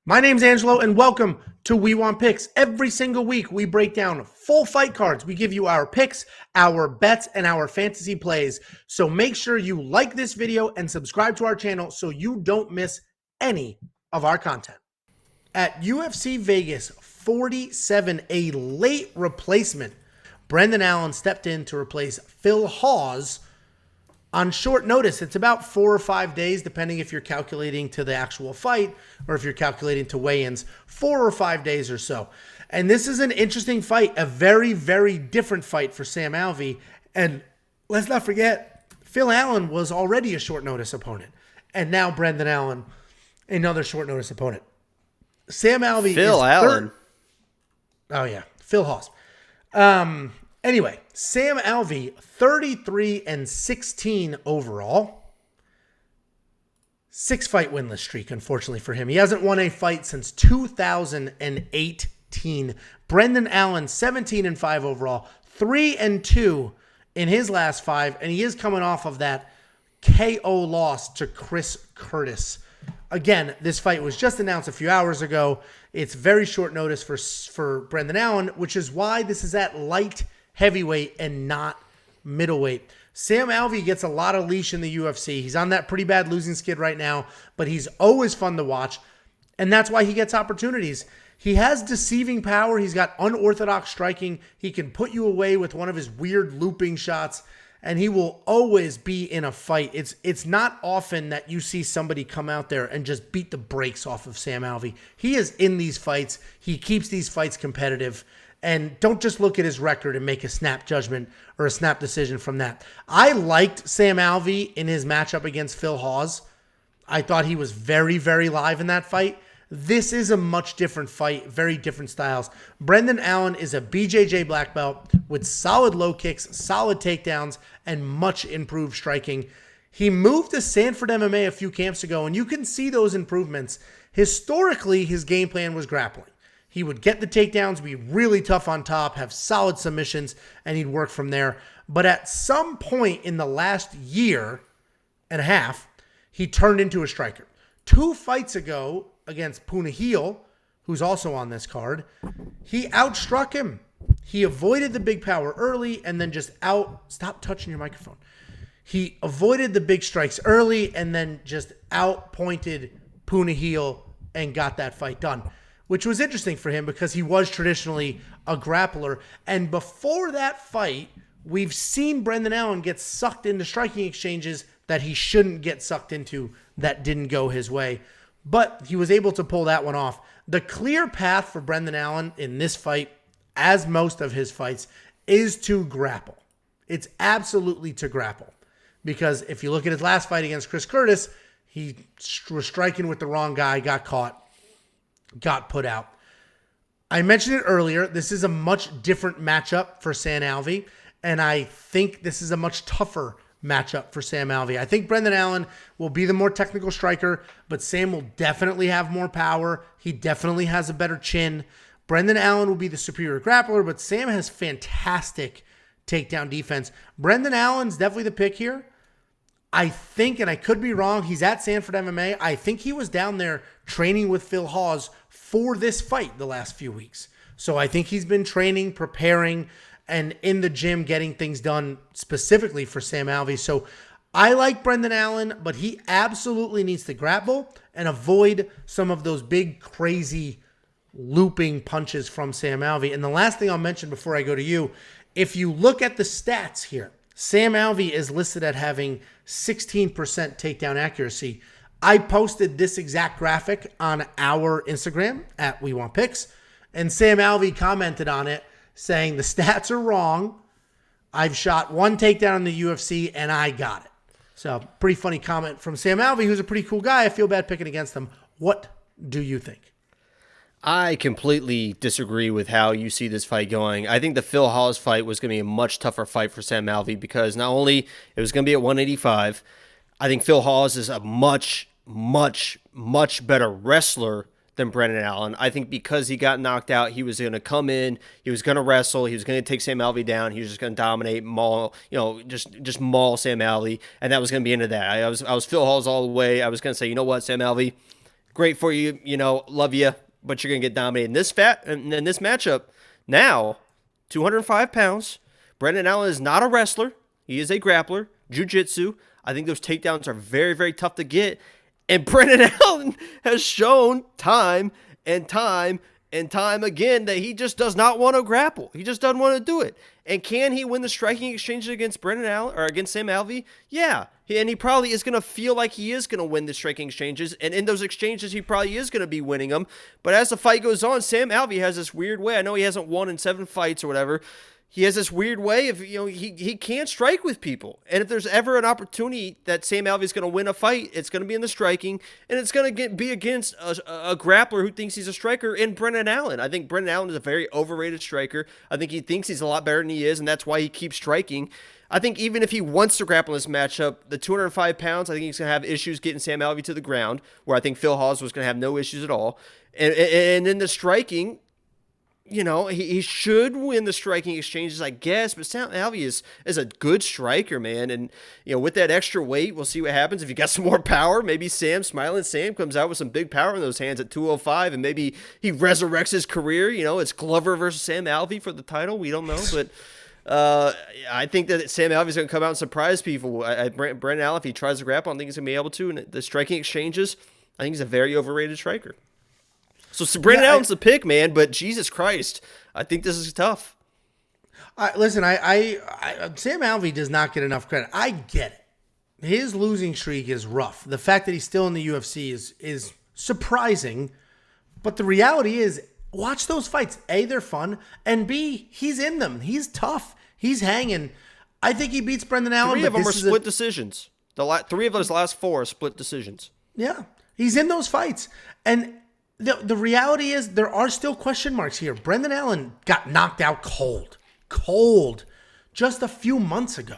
My name's Angelo, and welcome to We Want Picks. Every single week, we break down full fight cards. We give you our picks, our bets, and our fantasy plays. So make sure you like this video and subscribe to our channel so you don't miss any of our content. At UFC Vegas 47, a late replacement, Brendan Allen stepped in to replace Phil Hawes on short notice. It's about 4 or 5 days, depending if you're calculating to the actual fight or if you're calculating to weigh-ins, 4 or 5 days or so. And this is an interesting fight, a very, very different fight for Sam Alvey. And let's not forget, Phil Allen was already a short notice opponent. And now Brendan Allen, another short notice opponent. Sam Alvey Phil Allen. Oh, yeah. Phil Hawes. Anyway, Sam Alvey, 33-16 overall. 6-fight winless streak, unfortunately for him. He hasn't won a fight since 2018. Brendan Allen, 17-5 overall. 3-2 in his last 5, and he is coming off of that KO loss to Chris Curtis. Again, this fight was just announced a few hours ago. It's very short notice for Brendan Allen, which is why this is at light heavyweight and not middleweight. Sam Alvey gets a lot of leash in the UFC. He's on that pretty bad losing skid right now, but he's always fun to watch, and that's why he gets opportunities. He has deceiving power. He's got unorthodox striking. He can put you away with one of his weird looping shots, and he will always be in a fight. It's not often that you see somebody come out there and just beat the brakes off of Sam Alvey. He is in these fights. He keeps these fights competitive. And don't just look at his record and make a snap judgment or a snap decision from that. I liked Sam Alvey in his matchup against Phil Hawes. I thought he was very, very live in that fight. This is a much different fight, very different styles. Brendan Allen is a BJJ black belt with solid low kicks, solid takedowns, and much improved striking. He moved to Sanford MMA a few camps ago, and you can see those improvements. Historically, his game plan was grappling. He would get the takedowns, be really tough on top, have solid submissions, and he'd work from there. But at some point in the last year and a half, he turned into a striker. 2 fights ago against Punahil, who's also on this card, he outstruck him. He avoided the big power early and then just stop touching your microphone. He avoided the big strikes early and then just outpointed Punahil and got that fight done, which was interesting for him because he was traditionally a grappler. And before that fight, we've seen Brendan Allen get sucked into striking exchanges that he shouldn't get sucked into that didn't go his way. But he was able to pull that one off. The clear path for Brendan Allen in this fight, as most of his fights, is to grapple. It's absolutely to grapple. Because if you look at his last fight against Chris Curtis, he was striking with the wrong guy, got caught, got put out. I mentioned it earlier. This is a much different matchup for Sam Alvey, and I think this is a much tougher matchup for Sam Alvey. I think Brendan Allen will be the more technical striker, but Sam will definitely have more power. He definitely has a better chin. Brendan Allen will be the superior grappler, but Sam has fantastic takedown defense. Brendan Allen's definitely the pick here. I think, and I could be wrong, he's at Sanford MMA. I think he was down there training with Phil Hawes for this fight the last few weeks. So I think he's been training, preparing, and in the gym getting things done specifically for Sam Alvey. So I like Brendan Allen, but he absolutely needs to grapple and avoid some of those big, crazy looping punches from Sam Alvey. And the last thing I'll mention before I go to you, if you look at the stats here, Sam Alvey is listed at having 16% takedown accuracy. I posted this exact graphic on our Instagram at wewantpicks, and Sam Alvey commented on it saying the stats are wrong. I've shot 1 takedown in the UFC, and I got it. So pretty funny comment from Sam Alvey, who's a pretty cool guy. I feel bad picking against him. What do you think? I completely disagree with how you see this fight going. I think the Phil Hawes fight was going to be a much tougher fight for Sam Alvey because not only it was going to be at 185, I think Phil Hawes is a much better wrestler than Brendan Allen. I think because he got knocked out, he was going to come in, he was going to wrestle, he was going to take Sam Alvey down, he was just going to dominate, maul, just maul Sam Alvey, and that was going to be into that. I was Phil Hawes all the way. I was going to say, you know what, Sam Alvey, great for you, love you, but you're going to get dominated. And in this matchup, now, 205 pounds, Brendan Allen is not a wrestler. He is a grappler, jiu-jitsu. I think those takedowns are very, very tough to get. And Brendan Allen has shown time and time and time again that he just does not want to grapple. He just doesn't want to do it. And can he win the striking exchange against Brendan Allen or against Sam Alvey? Yeah. And he probably is going to feel like he is going to win the striking exchanges. And in those exchanges, he probably is going to be winning them. But as the fight goes on, Sam Alvey has this weird way. I know he hasn't won in 7 fights or whatever. He has this weird way of, he can't strike with people. And if there's ever an opportunity that Sam Alvey is going to win a fight, it's going to be in the striking, and it's going to be against a grappler who thinks he's a striker in Brendan Allen. I think Brendan Allen is a very overrated striker. I think he thinks he's a lot better than he is, and that's why he keeps striking. I think even if he wants to grapple in this matchup, the 205 pounds, I think he's going to have issues getting Sam Alvey to the ground, where I think Phil Hawes was going to have no issues at all. And in the striking, he should win the striking exchanges, I guess, but Sam Alvey is a good striker, man. And, with that extra weight, we'll see what happens. If you got some more power, maybe Smiling Sam comes out with some big power in those hands at 205, and maybe he resurrects his career. It's Glover versus Sam Alvey for the title. We don't know, but I think that Sam Alvey's going to come out and surprise people. Brendan Allen, if he tries to grapple, I think he's going to be able to. And the striking exchanges, I think he's a very overrated striker. So Brendan Allen's the pick, man, but Jesus Christ, I think this is tough. Listen, Sam Alvey does not get enough credit. I get it. His losing streak is rough. The fact that he's still in the UFC is surprising, but the reality is, watch those fights. A, they're fun, and B, he's in them. He's tough. He's hanging. I think he beats Brendan Allen. 3 of them are split decisions. 3 of those last 4 are split decisions. Yeah, he's in those fights, and the reality is there are still question marks here. Brendan Allen got knocked out cold, just a few months ago.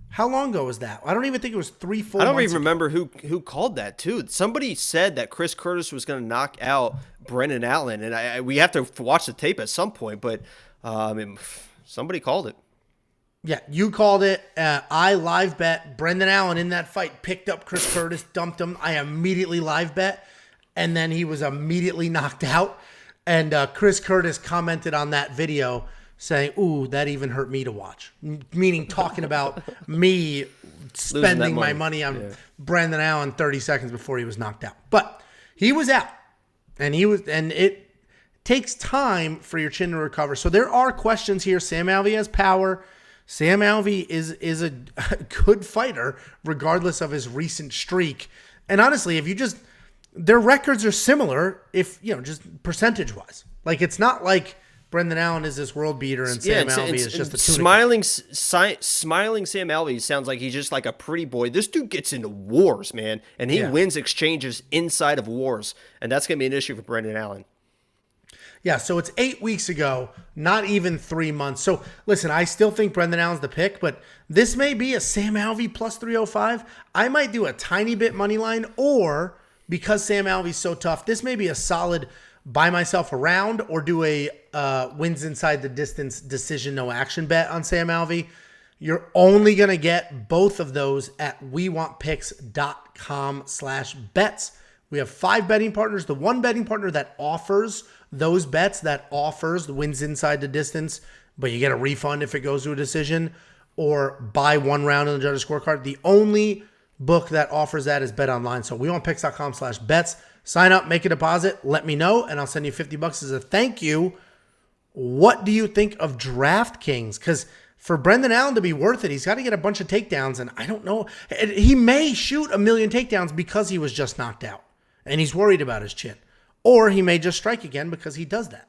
How long ago was that? I don't even think it was 3-4 months I don't even remember who called that, too. Somebody said that Chris Curtis was going to knock out Brendan Allen, and we have to watch the tape at some point, but somebody called it. Yeah, you called it. I live bet Brendan Allen in that fight, picked up Chris Curtis, dumped him. I immediately live bet. And then he was immediately knocked out. And Chris Curtis commented on that video saying, "Ooh, that even hurt me to watch." Meaning talking about me spending my money on Brendan Allen 30 seconds before he was knocked out. But he was out. And it takes time for your chin to recover. So there are questions here. Sam Alvey has power. Sam Alvey is a good fighter, regardless of his recent streak. And honestly, if you just... their records are similar if, just percentage-wise. Like, it's not like Brendan Allen is this world beater and Sam Alvey is just a tuna. Smiling Sam Alvey sounds like he's just like a pretty boy. This dude gets into wars, man, and he wins exchanges inside of wars, and that's going to be an issue for Brendan Allen. Yeah, so it's 8 weeks ago, not even 3 months. So, listen, I still think Brendan Allen's the pick, but this may be a Sam Alvey plus 305. I might do a tiny bit money line, or... because Sam Alvey's so tough, this may be a solid buy myself around or do a wins inside the distance decision no action bet on Sam Alvey. You're only going to get both of those at wewantpicks.com/bets. We have 5 betting partners. The one betting partner that offers those bets, that offers the wins inside the distance, but you get a refund if it goes to a decision, or buy 1 round on the judge's scorecard. The only book that offers that is Bet Online. So wewantpicks.com/bets. Sign up, make a deposit, let me know, and I'll send you $50 as a thank you. What do you think of DraftKings? Because for Brendan Allen to be worth it, he's got to get a bunch of takedowns, and I don't know. He may shoot 1 million takedowns because he was just knocked out, and he's worried about his chin. Or he may just strike again because he does that.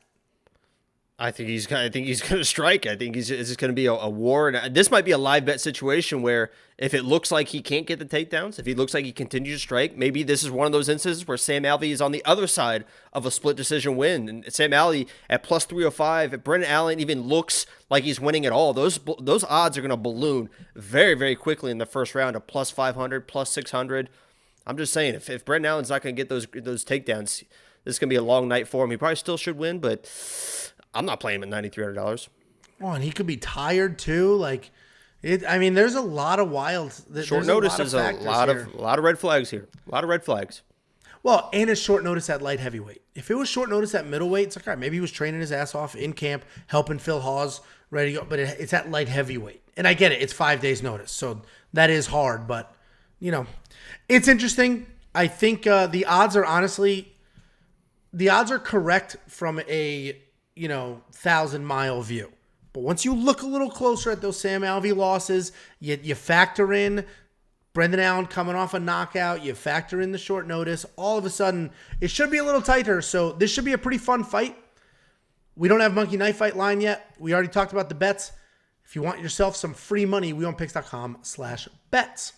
I think he's going to strike. I think it's just going to be a war. And this might be a live bet situation where if it looks like he can't get the takedowns, if he looks like he continues to strike, maybe this is one of those instances where Sam Alvey is on the other side of a split decision win. And Sam Alvey at plus 305, if Brendan Allen even looks like he's winning at all, those odds are going to balloon very, very quickly in the first round to plus 500, plus 600. I'm just saying, if Brendan Allen's not going to get those takedowns, this is going to be a long night for him. He probably still should win, but I'm not playing him at $9,300. Oh, and he could be tired too. There's a lot of wild. Short notice is a lot of red flags here. A lot of red flags. Well, and it's short notice at light heavyweight. If it was short notice at middleweight, it's like, all right, maybe he was training his ass off in camp, helping Phil Hawes, ready to go. But it's at light heavyweight. And I get it. It's 5 days notice. So that is hard. But, it's interesting. I think the odds are correct from a, 1,000-mile view. But once you look a little closer at those Sam Alvey losses, you factor in Brendan Allen coming off a knockout, you factor in the short notice, all of a sudden, it should be a little tighter. So this should be a pretty fun fight. We don't have Monkey Knife Fight line yet. We already talked about the bets. If you want yourself some free money, wewantpicks.com/bets.